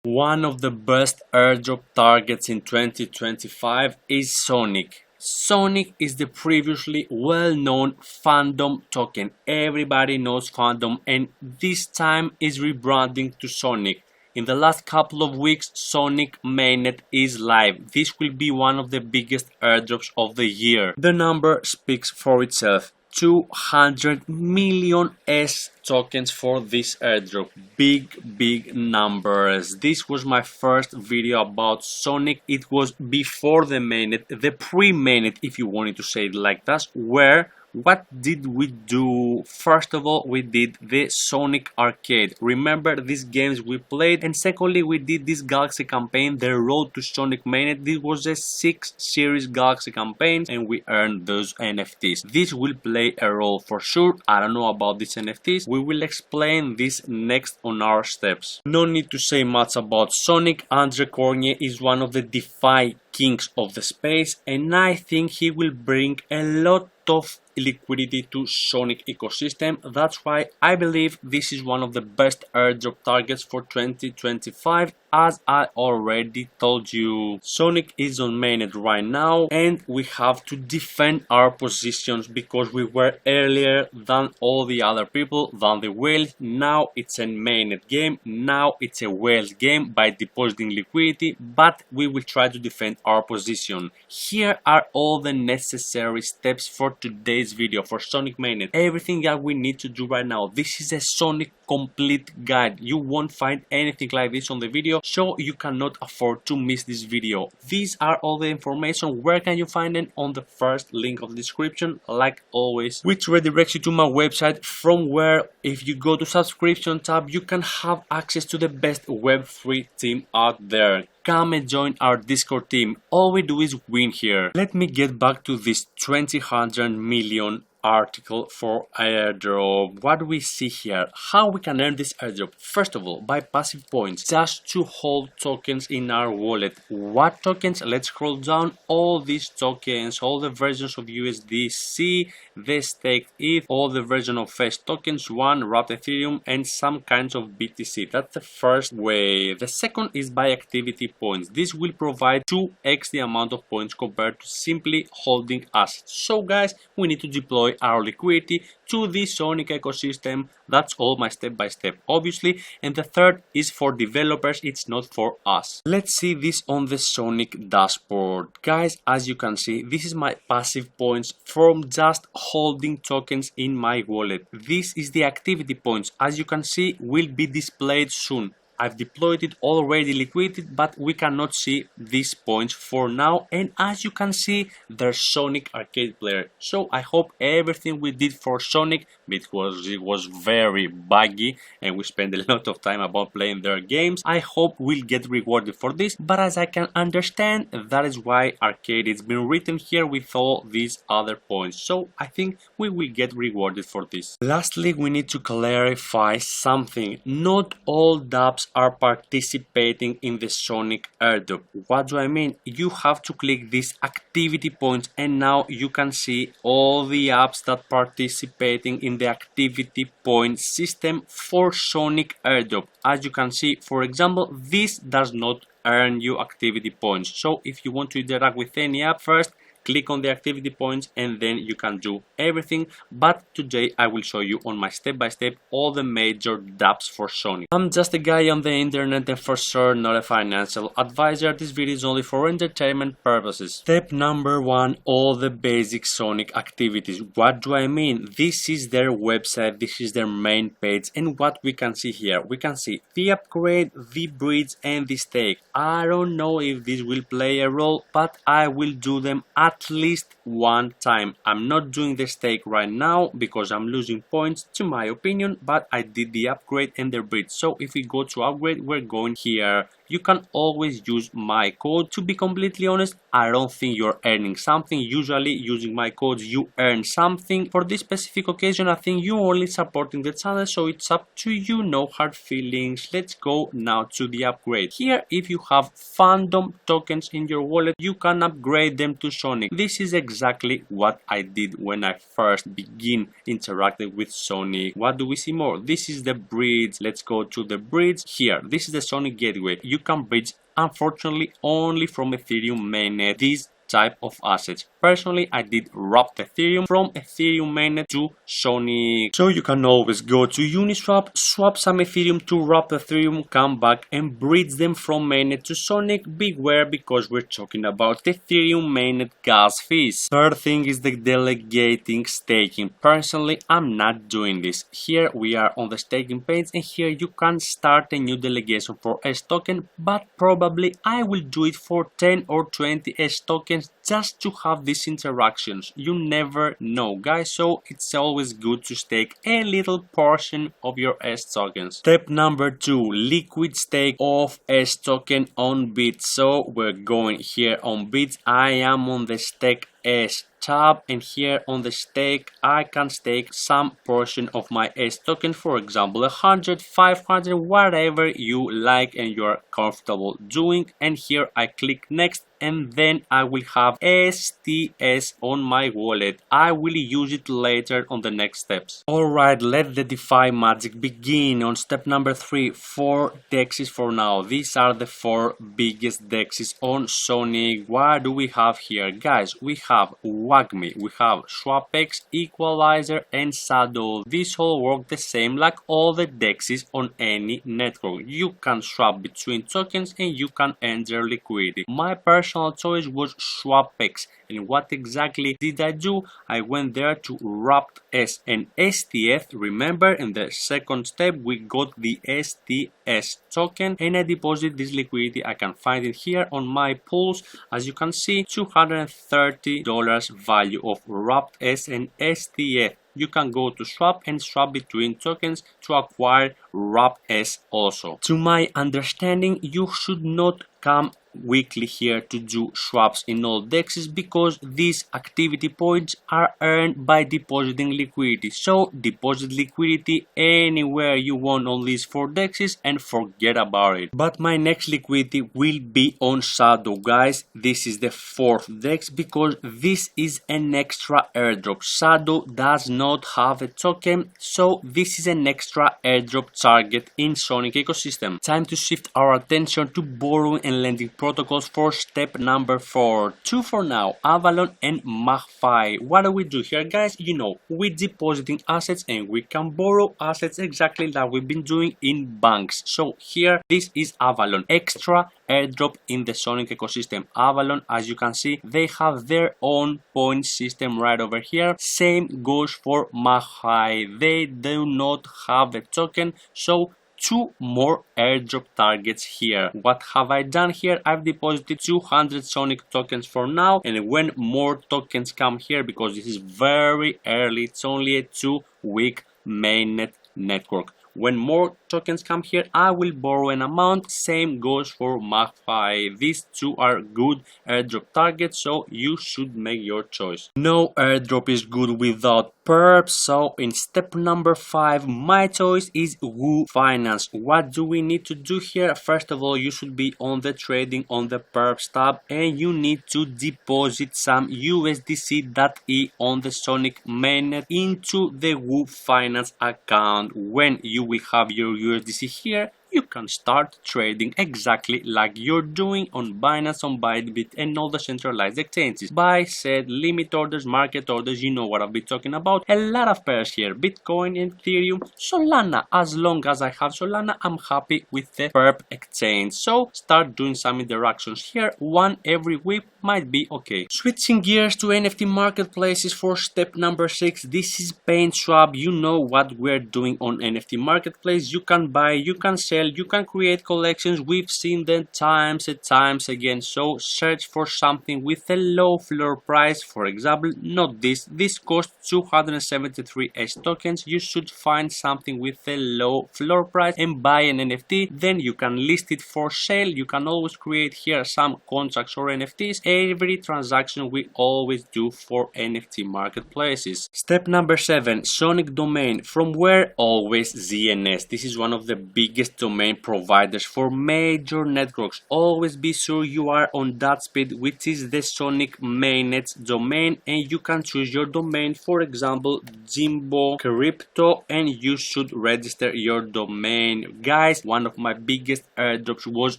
One of the best airdrop targets in 2025 is Sonic. Sonic is the previously well-known fandom token. Everybody knows fandom, and this time is rebranding to Sonic. In the last couple of weeks, Sonic Mainnet is live. This will be one of the biggest airdrops of the year. The number speaks for itself. 200 million S tokens for this airdrop. Big numbers. This was my first video about Sonic. It was before the mainnet, the pre-mainnet if you wanted to say it like that, where what did we do? First of all, we did the Sonic Arcade. Remember these games we played? And secondly, we did this Galaxy campaign, the Road to Sonic Mainnet. This was a 6 series Galaxy campaign and we earned those NFTs. This will play a role for sure. I don't know about these NFTs. We will explain this next on our steps. No need to say much about Sonic. Andre Cornier is one of the DeFi kings of the space, and I think he will bring a lot of liquidity to Sonic ecosystem. That's why I believe this is one of the best airdrop targets for 2025. As I already told you, Sonic is on mainnet right now and we have to defend our positions because we were earlier than all the other people, than the whales. Now it's a mainnet game, now it's a whales game by depositing liquidity, but we will try to defend our position. Here are all the necessary steps for today's video for Sonic Mainnet. Everything that we need to do right now. This is a Sonic complete guide. You won't find anything like this on the video, so you cannot afford to miss this video. These are all the information. Where can you find them? On the first link of the description, like always, which redirects you to my website, from where if you go to subscription tab you can have access to the best web3 team out there. Come and join our Discord team. All we do is win here. Let me get back to this 200 million article for airdrop. What do we see here? How we can earn this airdrop? First of all, by passive points, just to hold tokens in our wallet. What tokens? Let's scroll down. All these tokens, all the versions of USDC, the staked ETH, all the version of Fetch tokens, one wrapped Ethereum, and some kinds of BTC. That's the first way. The second is by activity points. This will provide 2x the amount of points compared to simply holding assets. So guys, we need to deploy our liquidity to the Sonic ecosystem. That's all my step by step, obviously. And the third is for developers, it's not for us. Let's see this on the Sonic dashboard. Guys, as you can see, this is my passive points from just holding tokens in my wallet. This is the activity points, as you can see, will be displayed soon. I've deployed it already liquidated, but we cannot see these points for now. And as you can see, there's Sonic Arcade player. So I hope everything we did for Sonic, because it was very buggy and we spent a lot of time about playing their games, I hope we'll get rewarded for this. But as I can understand, that is why Arcade is been written here with all these other points. So I think we will get rewarded for this. Lastly, we need to clarify something. Not all dApps are participating in the Sonic airdrop. What do I mean? You have to click this activity points and now you can see all the apps that participating in the activity point system for Sonic airdrop. As you can see, for example, this does not earn you activity points. So if you want to interact with any app, first click on the activity points and then you can do everything. But today I will show you on my step by step all the major dApps for Sonic. I'm just a guy on the internet and for sure not a financial advisor. This video is only for entertainment purposes. Step number one, all the basic Sonic activities. What do I mean? This is their website, this is their main page, and what we can see here, we can see the upgrade, the bridge, and the stake. I don't know if this will play a role, but I will do them at least one time. I'm not doing the stake right now because I'm losing points, to my opinion, but I did the upgrade and the bridge. So if we go to upgrade, we're going here. You can always use my code. To be completely honest, I don't think you're earning something. Usually using my codes you earn something. For this specific occasion, I think you only supporting the channel, so it's up to you, no hard feelings. Let's go now to the upgrade. Here, if you have fandom tokens in your wallet, you can upgrade them to Sonic. Sonic. This is exactly what I did when I first begin interacting with Sonic. What do we see more? This is the bridge. Let's go to the bridge here. This is the Sonic gateway. You can bridge, unfortunately, only from Ethereum mainnet these type of assets. Personally, I did wrap Ethereum from Ethereum mainnet to Sonic. So you can always go to Uniswap, swap some Ethereum to wrap Ethereum, come back and bridge them from mainnet to Sonic. Beware, because we're talking about Ethereum mainnet gas fees. Third thing is the delegating staking. Personally, I'm not doing this. Here we are on the staking page, and here you can start a new delegation for S token, but probably I will do it for 10 or 20 S tokens just to have these interactions. You never know, guys, so it's always good to stake a little portion of your S tokens. Step number 2, liquid stake of S token on Bits. So we're going here on Bits. I am on the stake S tab, and here on the stake I can stake some portion of my S token, for example 100, 500, whatever you like and you are comfortable doing. And here I click next, and then I will have STS on my wallet. I will use it later on the next steps. Alright, let the DeFi magic begin. On step number 3, 4 dexes for now. These are the 4 biggest dexes on Sonic. What do we have here, guys? We have WAGMI, we have SwapX, Equalizer and Saddle. These all work the same like all the dexes on any network. You can swap between tokens and you can enter liquidity. My personal choice was SwapX, and what exactly did I do? I went there to wrapped S and STF. Remember, in the second step we got the STS token, and I deposit this liquidity. I can find it here on my pools. As you can see, $230 value of wrapped S and STF. You can go to swap and swap between tokens to acquire wrapped S also. To my understanding, you should not come weekly here to do swaps in all dexes, because these activity points are earned by depositing liquidity. So deposit liquidity anywhere you want on these 4 dexes and forget about it. But my next liquidity will be on Shadow, guys. This is the 4th dex because this is an extra airdrop. Shadow does not have a token, so this is an extra airdrop target in Sonic ecosystem. Time to shift our attention to borrowing and lending protocols for step number 4. 2 for now, Avalon and MagFi. What do we do here, guys? You know, we're depositing assets and we can borrow assets exactly like we've been doing in banks. So here, this is Avalon, extra airdrop in the Sonic ecosystem. Avalon, as you can see, they have their own point system right over here. Same goes for MagFi. They do not have a token, so 2 more airdrop targets here. What have I done here? I've deposited 200 Sonic tokens for now, and when more tokens come here, because this is very early, it's only a 2-week mainnet network. When more tokens come here, I will borrow an amount. Same goes for MagFi. These 2 are good airdrop targets, so you should make your choice. No airdrop is good without Perps, so in step number 5, my choice is Woo Finance. What do we need to do here? First of all, you should be on the trading on the Perps tab, and you need to deposit some USDC.E on the Sonic mainnet into the Woo Finance account. When you will have your USDC here, you can start trading exactly like you're doing on Binance, on Bybit, and all the centralized exchanges. Buy, sell, limit orders, market orders, you know what I've been talking about. A lot of pairs here, Bitcoin, Ethereum, Solana. As long as I have Solana, I'm happy with the Perp exchange. So start doing some interactions here. 1 every week might be okay. Switching gears to NFT marketplaces for step number 6. This is PaintSwap. You know what we're doing on NFT marketplace. You can buy, you can sell, you can create collections. We've seen them times and times again. So search for something with a low floor price. For example, not this. This costs 273 S tokens. You should find something with a low floor price and buy an NFT. Then you can list it for sale. You can always create here some contracts or NFTs. Every transaction we always do for NFT marketplaces. Step number 7, Sonic domain. From where? Always ZNS. This is one of the biggest domains domain providers for major networks. Always be sure you are on that speed, which is the Sonic Mainnet domain, and you can choose your domain, for example Jimbo Crypto, and you should register your domain. Guys, one of my biggest airdrops was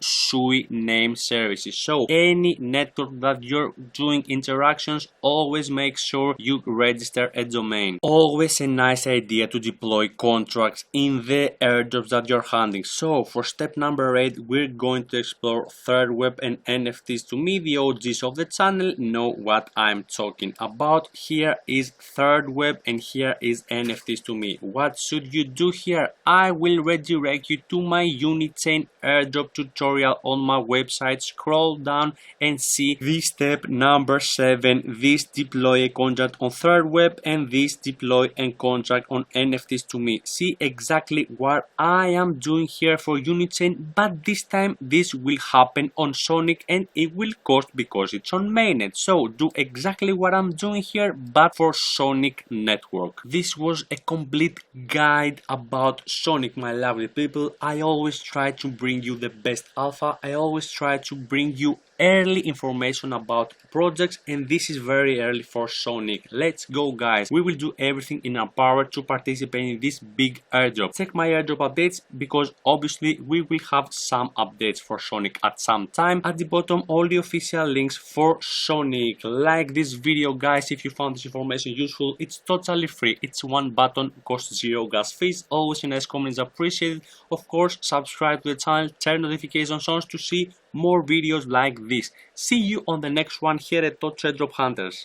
Sui name services. So any network that you're doing interactions, always make sure you register a domain. Always a nice idea to deploy contracts in the airdrops that you're handling. So for step number 8, we're going to explore third web and NFTs. To me, the OGs of the channel know what I'm talking about. Here is third web and here is NFTs to me. What should you do here? I will redirect you to my Unichain airdrop tutorial on my website. Scroll down and see the step number 7. This deploy a contract on third web and this deploy a contract on NFTs to me. See exactly what I am doing here for Unichain, but this time this will happen on Sonic and it will cost because it's on Mainnet. So do exactly what I'm doing here, but for Sonic network. This was a complete guide about Sonic, my lovely people. I always try to bring you the best alpha. I always try to bring you early information about projects, and this is very early for Sonic. Let's go, guys. We will do everything in our power to participate in this big airdrop. Check my airdrop updates because obviously we will have some updates for Sonic at some time. At the bottom, all the official links for Sonic. Like this video, guys, if you found this information useful. It's totally free. It's one button, costs 0 gas fees. Always a nice comment is appreciated. Of course, subscribe to the channel, turn notifications on to see more videos like this. See you on the next one here at Airdrop Hunters.